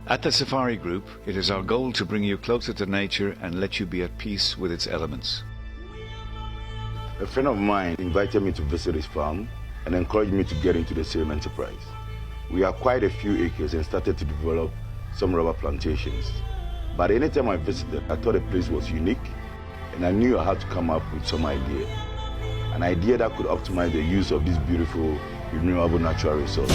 At the Safari Group, it is our goal to bring you closer to nature and let you be at peace with its elements. A friend of mine invited me to visit his farm and encouraged me to get into the same enterprise. We acquired a few acres and started to develop some rubber plantations. But anytime I visited, I thought the place was unique, and I knew I had to come up with some idea. An idea that could optimize the use of this beautiful, renewable natural resource.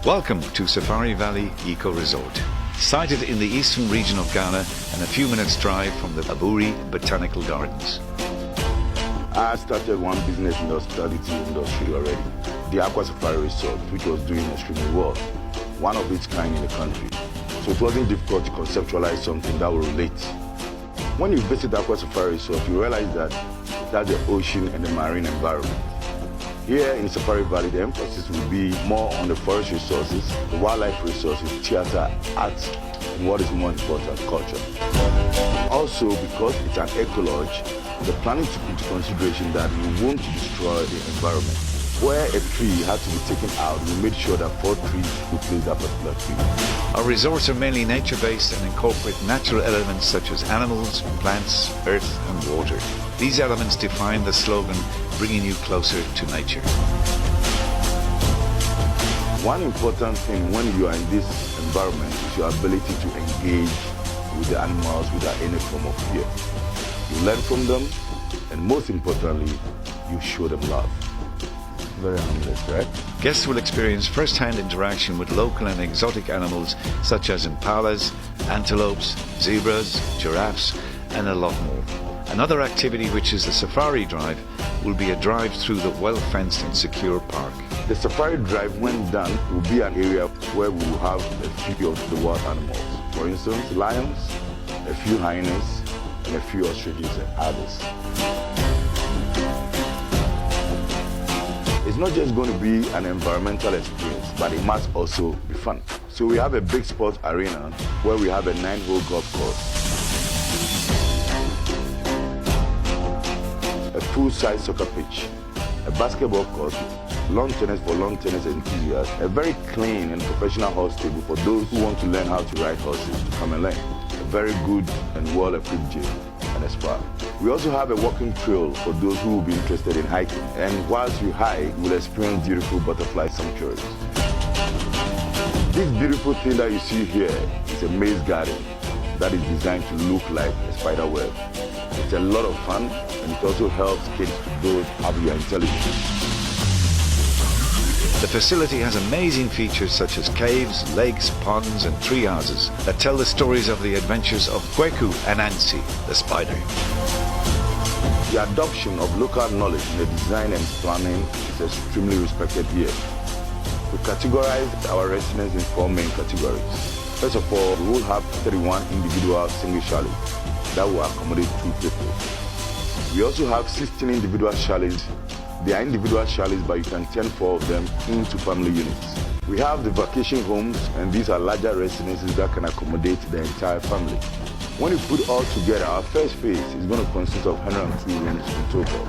Welcome to Safari Valley Eco Resort. Sited in the eastern region of Ghana and a few minutes drive from the Aburi Botanical Gardens. I started one business in the hospitality industry already, the Aqua Safari Resort, which was doing extremely well, one of its kind in the country. So it wasn't difficult to conceptualize something that would relate. When you visit Aqua Safari Resort, you realize that it has the ocean and the marine environment. Here in Safari Valley, the emphasis will be more on the forest resources, the wildlife resources, theater, arts, and what is more important, culture. Also, because it's an eco-lodge, the planning took into consideration that we won't destroy the environment. Where a tree had to be taken out, we made sure that 4 trees replaced that particular tree. Our resorts are mainly nature-based and incorporate natural elements such as animals, plants, earth, and water. These elements define the slogan, bringing you closer to nature. One important thing when you are in this environment is your ability to engage with the animals without any form of fear. You learn from them, and most importantly, you show them love. Very harmless, right? Guests will experience first-hand interaction with local and exotic animals such as impalas, antelopes, zebras, giraffes, and a lot more. Another activity, which is the Safari Drive, will be a drive through the well-fenced and secure park. The Safari Drive, when done, will be an area where we will have a few of the wild animals. For instance, lions, a few hyenas, and a few ostriches and others. It's not just going to be an environmental experience, but it must also be fun. So we have a big sports arena where we have a 9-hole golf course, a full-size soccer pitch, a basketball court, lawn tennis for lawn tennis enthusiasts, a very clean and professional horse stable for those who want to learn how to ride horses to come and learn, a very good and well-equipped gym, and a spa. We also have a walking trail for those who will be interested in hiking. And whilst you hike, you will experience beautiful butterfly sanctuaries. This beautiful thing that you see here is a maze garden that is designed to look like a spider web. It's a lot of fun, and it also helps kids to build up their intelligence. The facility has amazing features such as caves, lakes, ponds, and tree houses that tell the stories of the adventures of Kweku and Ansi, the spider. The adoption of local knowledge in the design and planning is extremely respected here. We categorize our residents in 4 main categories. First of all, we will have 31 individual single chalets that will accommodate 2 people. We also have 16 individual chalets. They are individual chalets, but you can turn 4 of them into family units. We have the vacation homes, and these are larger residences that can accommodate the entire family. When you put all together, our first phase is going to consist of 102 rooms in total.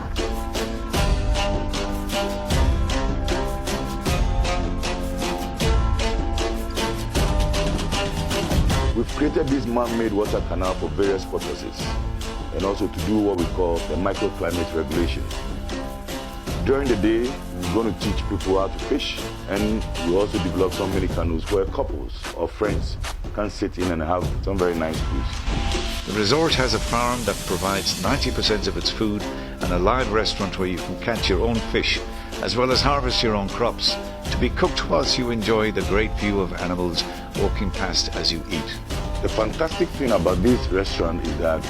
We've created this man-made water canal for various purposes, and also to do what we call the microclimate regulation. During the day, we're going to teach people how to fish, and we also develop some mini canoes where couples or friends can sit in and have some very nice views. The resort has a farm that provides 90% of its food and a live restaurant where you can catch your own fish, as well as harvest your own crops, to be cooked whilst you enjoy the great view of animals walking past as you eat. The fantastic thing about this restaurant is that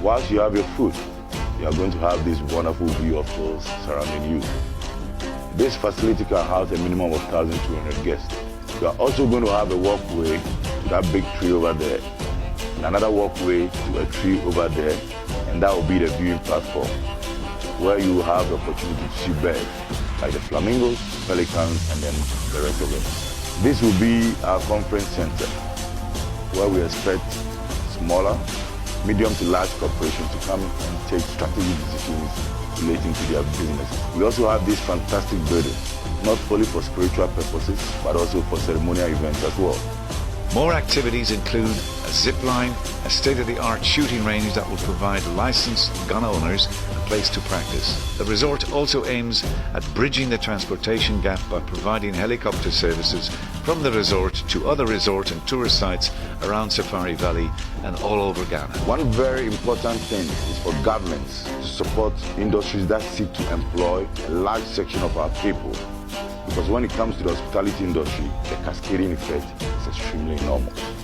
whilst you have your food, you are going to have this wonderful view of hills surrounding you. This facility can house a minimum of 1,200 guests. You are also going to have a walkway to that big tree over there, and another walkway to a tree over there, and that will be the viewing platform, where you will have the opportunity to see birds, like the flamingos, pelicans, and then the rest of them. This will be our conference center, where we expect smaller, medium to large corporations to come and take strategic decisions relating to their business. We also have this fantastic building, not only for spiritual purposes, but also for ceremonial events as well. More activities include a zip line, a state-of-the-art shooting range that will provide licensed gun owners a place to practice. The resort also aims at bridging the transportation gap by providing helicopter services from the resort to other resort and tourist sites around Safari Valley and all over Ghana. One very important thing is for governments to support industries that seek to employ a large section of our people. Because when it comes to the hospitality industry, the cascading effect is extremely enormous.